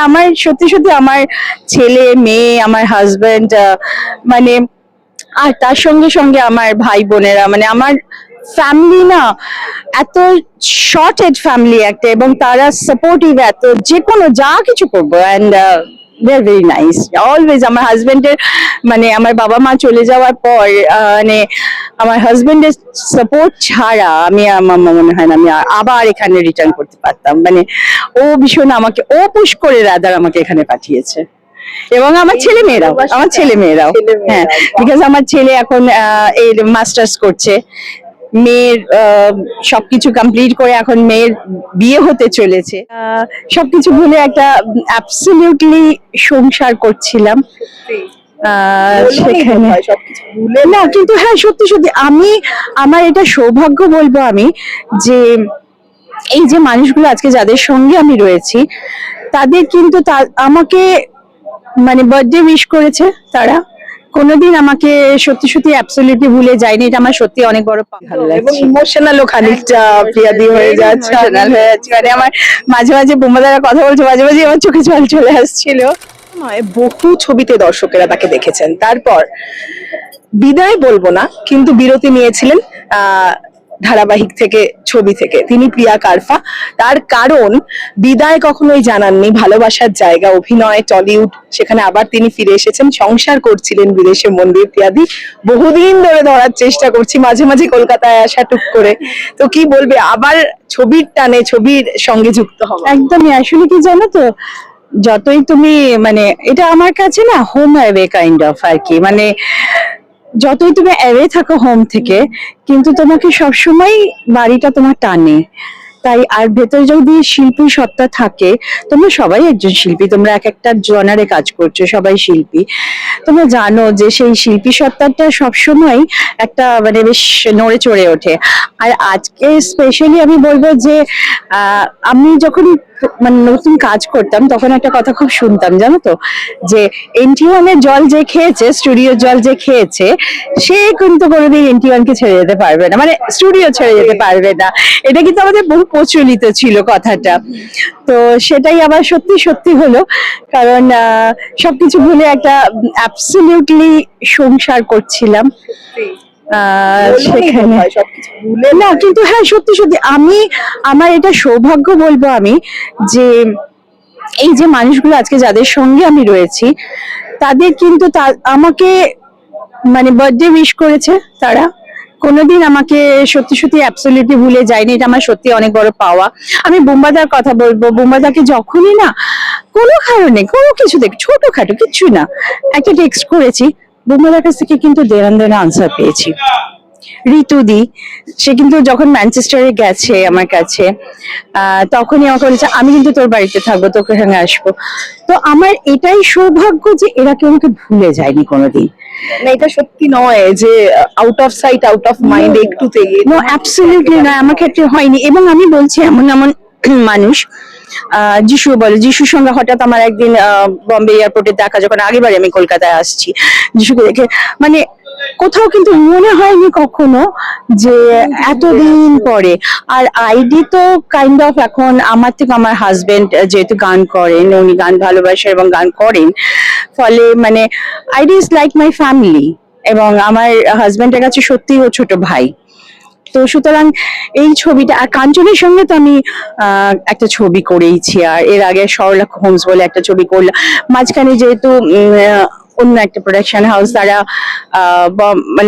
আমার সত্যি সত্যি আমার ছেলে মেয়ে, আমার হাজবেন্ড, মানে আর তার সঙ্গে সঙ্গে আমার ভাই বোনেরা, মানে আমার ফ্যামিলি না এত শর্টেড ফ্যামিলি একটা, এবং তারা সাপোর্টিভ এত, যে কোনো যা কিছু করবো। And they are very nice always. আমার হাজবেন্ডের মানে আমার বাবা মা চলে যাওয়ার পর মানে আমার হাজবেন্ডের সাপোর্ট ছাড়া আমি, আমার মনে হয় না আমি আবার এখানে রিটার্ন করতে পারতাম। মানে ও ভীষণ আমাকে, ও পুশ করে রাদার আমাকে এখানে পাঠিয়েছে। এবং আমার ছেলে মেয়েরাও, হ্যাঁ, বিকজ আমার ছেলে এখন এর মাস্টার্স করছে, মেয়ের সবকিছু কমপ্লিট করে এখন মেয়ের বিয়ে হতে চলেছে। সবকিছু ভুলে একটা অ্যাবসলিউটলি সংসার করছিলাম সেখানে। না কিন্তু হ্যাঁ, সত্যি সত্যি আমি, আমার এটা সৌভাগ্য বলবো আমি, যে এই যে মানুষগুলো আজকে যাদের সঙ্গে আমি রয়েছি, তাদের কিন্তু আমাকে মানে বার্থডে উইশ করেছে তারা, কোনোদিন আমাকে সত্যি সত্যি অ্যাবসলিউটলি ভুলে যায়নি। এটা আমার সত্যি অনেক বড় ভালো লাগছে। এবং ইমোশনালও খানিকটা প্রিয়াদি হয়ে যাচ্ছে, মানে আমার মাঝে মাঝে বোমাদারা কথা বলছে, মাঝে মাঝে আমার চোখে জল চলে আসছিল। বহু ছবিতে দর্শকেরা তাকে দেখেছেন, তারপর বিদায় বলবো না কিন্তু বিরতি নিয়েছিলেন ধারাবাহিক থেকে, ছবি থেকে। তিনি প্রিয়া কারফা। তার কারণ বিদায় কখনোই জানাননি, ভালোবাসার জায়গা অভিনয়, টলিউড, সেখানে আবার তিনি ফিরে এসেছেন। সংসার করছিলেন বিদেশে মন্দির প্রিয়াদি, বহুদিন ধরে ধরার চেষ্টা করছি, মাঝে মাঝে কলকাতায় আসা টুক করে। তো কি বলবে, আবার ছবির টানে ছবির সঙ্গে যুক্ত হওয়া? একদমই, আসলে কি জানো তো, যতই তুমি মানে এটা আমার কাছে না হোম অ্যাওয়ে কাইন্ড অফ আর কি, মানে যতই তুমি অ্যাওয়ে থাকো হোম থেকে, কিন্তু তোমাকে সবসময় বাড়িটা তোমার টানে। তাই আর ভেতরে যদি শিল্পী সত্তা থাকে, তোমরা সবাই একজন শিল্পী, তোমরা এক একটা জনারে কাজ করছো, সবাই শিল্পী, তোমরা জানো যে সেই শিল্পী সত্তাটা সবসময় একটা মানে বেশ নড়ে চড়ে ওঠে। আর আজকে স্পেশালি আমি বলবো যে আমি যখন মানে নতুন কাজ করতাম, তখন একটা কথা খুব শুনতাম জানো তো, যে NT1-এর জল যে খেয়েছে, স্টুডিওর জল যে খেয়েছে, সে কিন্তু কোনোদিন NT1-কে ছেড়ে যেতে পারবে না, মানে স্টুডিও ছেড়ে যেতে পারবে না। এটা কিন্তু আমাদের বহু প্রচলিত ছিল কথাটা। তো সেটাই আবার সত্যি সত্যি হলো, কারণ সবকিছু ভুলে একটা অ্যাবসলিউটলি সংসার করছিলাম সেখানে। না কিন্তু হ্যাঁ, সত্যি সত্যি আমি, আমার এটা সৌভাগ্য বলবো আমি, যে এই যে মানুষগুলো আজকে যাদের সঙ্গে আমি রয়েছি, তাদের কিন্তু আমাকে মানে বার্থডে উইশ করেছে তারা, কোনোদিন আমাকে সত্যি সত্যি অ্যাবসলিউটলি ভুলে যায়নি। এটা আমার সত্যি অনেক বড় পাওয়া। আমি বোম্বাদার কথা বলবো, বোম্বাদাকে যখনই না কোনো কারণে কোনো কিছু দেখ, ছোটখাটো কিছু না, একটা টেক্সট করেছি, বোম্বাদার কাছ থেকে কিন্তু দেড়ান আনসার পেয়েছি। ঋতুদি, সে কিন্তু যখন ম্যানচেস্টারে গেছে আমার কাছে, তখনই আমাকে বলেছে আমি কিন্তু তোর বাড়িতে থাকবো, তোকে সঙ্গে আসবো। তো আমার এটাই সৌভাগ্য যে এরা কেউ আমাকে ভুলে যায়নি কোনোদিন। না, এটা সত্যি নয় যে out of sight out of mind একটুতেই, নো অ্যাবসলিউটলি নয়, আমার ক্ষেত্রে হয়নি। এবং আমি বলছি এমন এমন মানুষ, যিশু বলে, যিশুর সঙ্গে হঠাৎ আমার একদিন বম্বে এয়ারপোর্টে দেখা, যখন আগেবারে আমি কলকাতায় আসছি, যিশুকে দেখে মানে কোথাও কিন্তু মনে হয়নি কখনো যে এতদিন পরে। আর আইডি তো কাইন্ড অফ এখন আমার থেকে আমার হাজবেন্ড যেহেতু গান করেন, উনি গান ভালোবাসেন এবং গান করেন, ফলে মানে ID is like my family, এবং আমার হাজবেন্ডের কাছে সত্যি ও ছোট ভাই। তো সুতরাং এই ছবিটা, আর কাঞ্চনের সঙ্গে তো আমি একটা ছবি করেইছি, আর এর আগে সরলা হোমস বলে একটা ছবি করলাম। মাঝখানে যেহেতু অন্য একটা প্রোডাকশন হাউস, তারা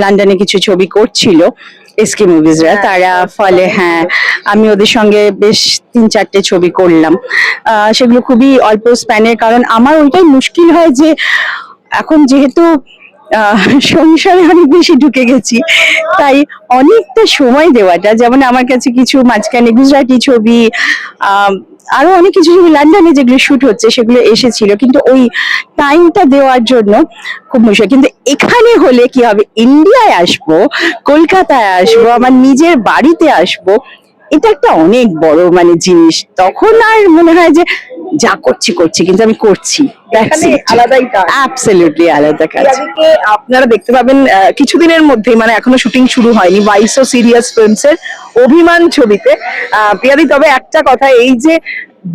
লন্ডনে কিছু ছবি করছিল, এসকে মুভিজরা, তারা, ফলে হ্যাঁ আমি ওদের সঙ্গে বেশ 3-4টে ছবি করলাম। সেগুলো খুবই অল্প স্প্যানের, কারণ আমার ওইটাই মুশকিল হয় যে এখন যেহেতু সংসারে অনেক বেশি ঢুকে গেছি, তাই অনেকটা সময় দেওয়াটা, যেমন আমার কাছে কিছু মাঝখানে গুজরাটি ছবি, আরো অনেক কিছু ছবি লন্ডনে যেগুলো শুট হচ্ছে সেগুলো এসেছিল, কিন্তু ওই টাইমটা দেওয়ার জন্য খুব মুশকিল। কিন্তু এখানে হলে কি হবে, ইন্ডিয়ায় আসবো, কলকাতায় আসবো, আমার নিজের বাড়িতে আসবো, এটা একটা অনেক বড় মানে জিনিস। তখন আর মনে হয় যে যা করছি করছি, কিন্তু আমি করছি। এখানে আলাদাই টান। অ্যাবসলিউটলি আলাদা কাজ। পিয়াদিকে আপনারা দেখতে পাবেন কিছুদিনের মধ্যেই, মানে এখনো শুটিং শুরু হয়নি, বাইশো সিরিয়াস ফিল্মস এর অভিমান ছবিতে। পিয়াদি, তবে একটা কথা, এই যে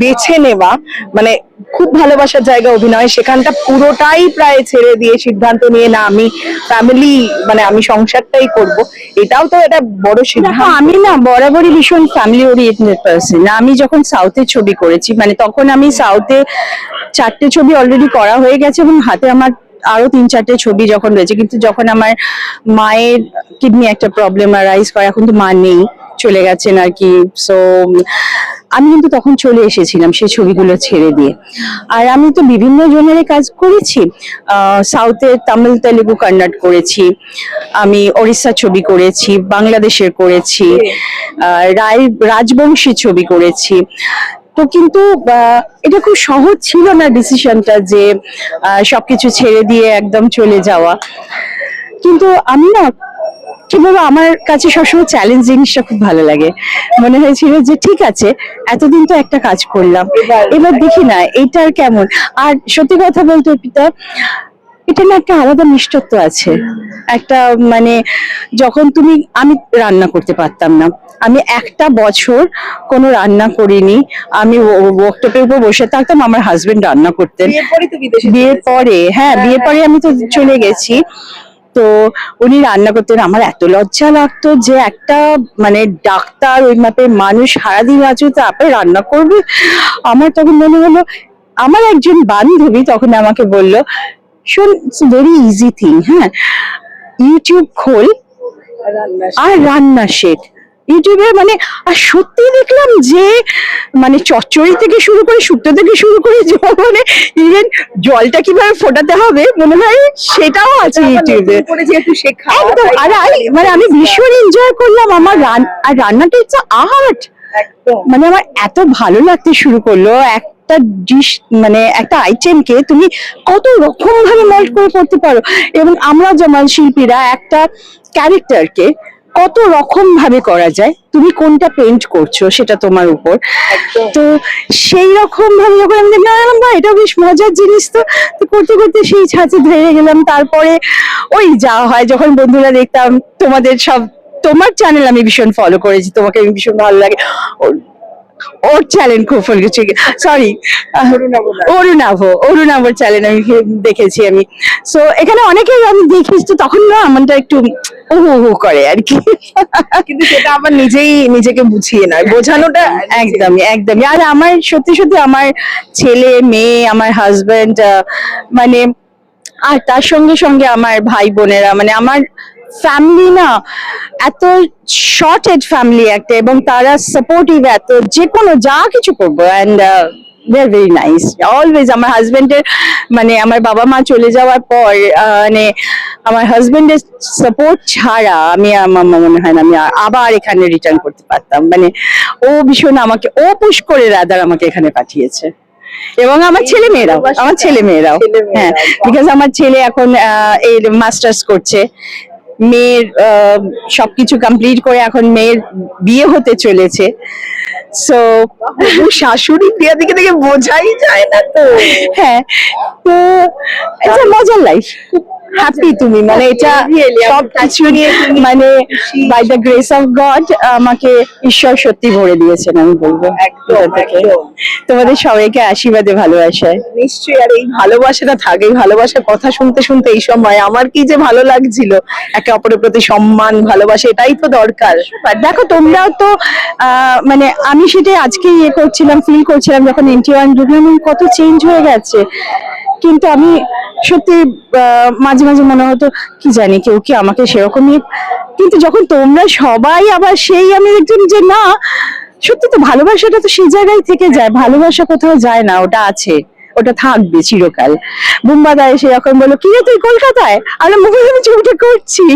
বেছে নেওয়া, মানে খুব ভালোবাসার জায়গা অভিনয়, সেখানটা পুরোটাই প্রায় ছেড়ে দিয়ে সিদ্ধান্ত নিয়ে, না আমি ফ্যামিলি, মানে আমি সংসারটাই করব, এটাও তো একটা বড় দেখো, সিদ্ধান্ত। আমি না বরাবরই ভীষণ ফ্যামিলি ওরিয়েন্টেড পার্সন। আমি যখন সাউথে ছবি করেছি, মানে তখন আমি সাউথে 4টে ছবি অলরেডি করা হয়ে গেছে এবং হাতে আমার আরো 3-4টে ছবি যখন রয়েছে, কিন্তু যখন আমার মায়ের কিডনি একটা প্রবলেম আরাইজ করে, এখন তো মা নেই, চলে গেছেন আর কি। সো আমি কিন্তু তখন চলে এসেছিলাম সেই ছবিগুলো ছেড়ে দিয়ে। আর আমি তো বিভিন্ন জনের কাজ করেছি, সাউথের তামিল, তেলেগু, কন্নড় করেছি, আমি ওড়িশা ছবি করেছি, বাংলাদেশের করেছি, রাজবংশী ছবি করেছি। তো কিন্তু এটা খুব সহজ ছিল না ডিসিশনটা, যে সবকিছু ছেড়ে দিয়ে একদম চলে যাওয়া। কিন্তু আমি না, কি বলবো, আমার কাছে সবসময় চ্যালেঞ্জ জিনিসটা খুব ভালো লাগে। মনে হয়েছিল যে ঠিক আছে, এতদিন তো একটা কাজ করলাম, এবার দেখি না এটার কেমন। আর সত্যি কথা বলতে পিতা, এটা না একটা আলাদা মিষ্টত্ব আছে একটা, মানে যখন আমি রান্না করতে পারতাম না, আমি একটা বছর কোনো রান্না করিনি, আমি ওয়ার্কটপের উপর বসে থাকতাম, আমার হাজবেন্ড রান্না করতেন। বিয়ের পরে তো বিদেশে বিয়ের পরে, হ্যাঁ, বিয়ের পরে আমি তো চলে গেছি। তো উনি রান্না করতেন, আমার এত লজ্জা লাগতো যে একটা, মানে ডাক্তার ওই মাপের মানুষ সারাদিন আছে, তারপরে রান্না করবে। আমার তখন মনে হলো, আমার একজন বান্ধবী তখন আমাকে বলল, শোন, ইটস ভেরি ইজি থিং, হ্যাঁ, ইউটিউব খোল আর রান্না শেখ। ইউটিউবে মানে, আর সত্যি দেখলাম যে মানে চচ্চড়ি থেকে শুরু করে, শুক্তো থেকে শুরু করে, মানে ইভেন জলটা কিভাবে ফোটাতে হবে মনে হয় সেটাও আছে ইউটিউবে। যেহেতু শেখা, একদম। আর মানে আমি ভীষণ এনজয় করলাম আমার আর রান্নাটা ইটস আর্ট। একদম মানে আমার এত ভালো লাগতে শুরু করলো, একটা ডিশ, মানে একটা আইটেমকে তুমি কত রকম ভাবে মল্ট করে করতে পারো। এবং আমরা যেমন শিল্পীরা একটা ক্যারেক্টারকে কত রকম ভাবে করা যায়, তুমি কোনটা পেইন্ট করছো সেটা তোমার উপর। তো সেই রকম ভাবে যখন আমি দেখলাম, বা এটা বেশ মজার জিনিস, তো তো করতে করতে সেই ছাঁচে ধরে গেলাম। তারপরে ওই যা হয়, যখন বন্ধুরা দেখতাম তোমাদের সব, তোমার চ্যানেল আমি ভীষণ ফলো করেছি, তোমাকে আমি ভীষণ ভালো লাগে, ওর চ্যানেল খুব ফলো করেছি, সরি, অরুণাভর চ্যানেল আমি দেখেছি আমি। সো এখানে অনেকে আমি দেখি, তো তখন না মনটা একটু হু করে আর কি। কিন্তু সেটা আবার নিজেই নিজেকে বুঝিয়ে নয়, বোঝানোটা একদমই একদমই। আর আমার সত্যি সত্যি আমার ছেলে মেয়ে, আমার হাজবেন্ড, মানে আর তার সঙ্গে সঙ্গে আমার ভাই বোনেরা, মানে আমার ফ্যামিলি না এত শর্টেড ফ্যামিলি একটা, এবং তারা সাপোর্টিভ এত, যে কোনো যা কিছু করবো, and they are very nice always. আমার হাজবেন্ডের, মানে আমার বাবা মা চলে যাওয়ার পর, মানে আমার হাজবেন্ডের সাপোর্ট ছাড়া আমি, আমার মনে হয় না আমি আবার এখানে রিটার্ন করতে পারতাম। মানে ও ভীষণ আমাকে, ও পুশ করে রাদার আমাকে এখানে পাঠিয়েছে। এবং আমার ছেলে মেয়েরাও, হ্যাঁ, বিকজ আমার ছেলে এখন এর মাস্টার্স করছে, মেয়ের সবকিছু কমপ্লিট করে এখন মেয়ের বিয়ে হতে চলেছে। সো শাশুড়ি পিয়াদিকে দেখে বোঝাই যায় না তো। হ্যাঁ, তো এটা মজার লাইফ, হ্যাপি তুমি, মানে এটা সব কিছু নিয়ে, মানে by the grace of God আমাকে ঈশ্বর সত্যি ভরে দিয়েছেন, আমি বলবো। একদম একদম। তোমাদের সবাইকে আশীর্বাদে ভালোবাসায়। নিশ্চয়ই। আর এই ভালোবাসাটা থাকে, এই ভালোবাসার কথা শুনতে শুনতে এই সময় আমার কি যে ভালো লাগছিল, একে অপরের প্রতি সম্মান, ভালোবাসা, এটাই তো দরকার। দেখো, তোমরাও তো মানে আমি সেটাই আজকে ইয়ে করছিলাম, ফিল করছিলাম যখন ইন্টারভিউ ঢুকলাম, কত চেঞ্জ হয়ে গেছে। কিন্তু আমি সত্যি মাঝে মাঝে মনে হতো, কি জানি কেউ কি আমাকে সেরকমই, কিন্তু যখন তোমরা সবাই আবার সেই, আমি দেখলাম যে না, সত্যি তো ভালোবাসাটা তো সেই জায়গায় থেকে যায়, ভালোবাসা কোথাও যায় না, ওটা আছে, ওটা থাকবে চিরকাল। বুম্বাদা এসে যখন বললো, কি রে তুই কলকাতায়, আর মুখে আমি ছবিটা করছি।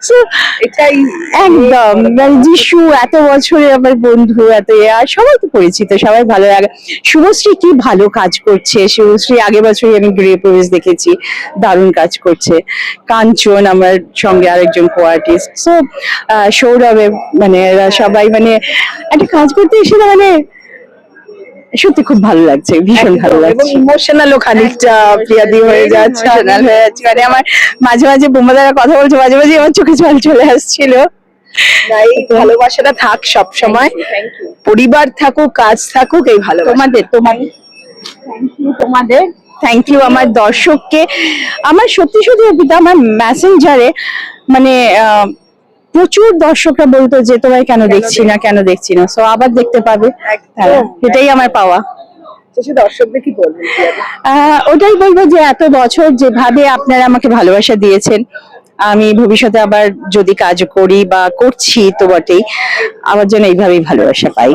So, এটাই একদম, মানে যিশু এত বছরের আমার বন্ধু, এত আর সবাই তো পরিচিত, সবাই ভালো লাগে। শুভশ্রী কি ভালো কাজ করছে, শুভশ্রী আগের বছরই আমি গৃহ প্রবেশ দেখেছি, দারুণ কাজ করছে। কাঞ্চন আমার সঙ্গে আরেকজন কো আর্টিস্ট, সো সৌরভে, মানে এরা সবাই মানে একটা কাজ করতে এসে না, মানে সত্যি খুব ভালো লাগছে, ভীষণ ভালো এবং লাগছে। ইমোশনালও খানিকটা প্রিয়াদি হয়ে যাচ্ছে। Emotional হয়ে যাচ্ছে, মানে আমার মাঝে মাঝে বোমাদারা কথা বলছে, মাঝে মাঝে আমার চোখে জল চলে আসছিল। না, এই ভালোবাসাটা থাক সব সময়, পরিবার থাকুক কাজ থাকুক, এই ভালোবাসা। তোমাদের থ্যাংক ইউ আমার দর্শককে। আমার সত্যি সত্যি অর্পিতা, আমার মেসেঞ্জারে মানে প্রচুর দর্শকরা বলতো যে তোমায় কেন দেখছি না, কেন দেখছি না, সো আবার দেখতে পাবে। হ্যাঁ, এটাই আমার পাওয়া। শেষে দর্শকদের কি বলবেন প্রিয়াদি? ওটাই বলবো যে এত বছর যেভাবে আপনারা আমাকে ভালোবাসা দিয়েছেন, আমি ভবিষ্যতে আবার যদি কাজ করি বা করছি তো বটেই, আমার জন্য এইভাবেই ভালোবাসা পাই।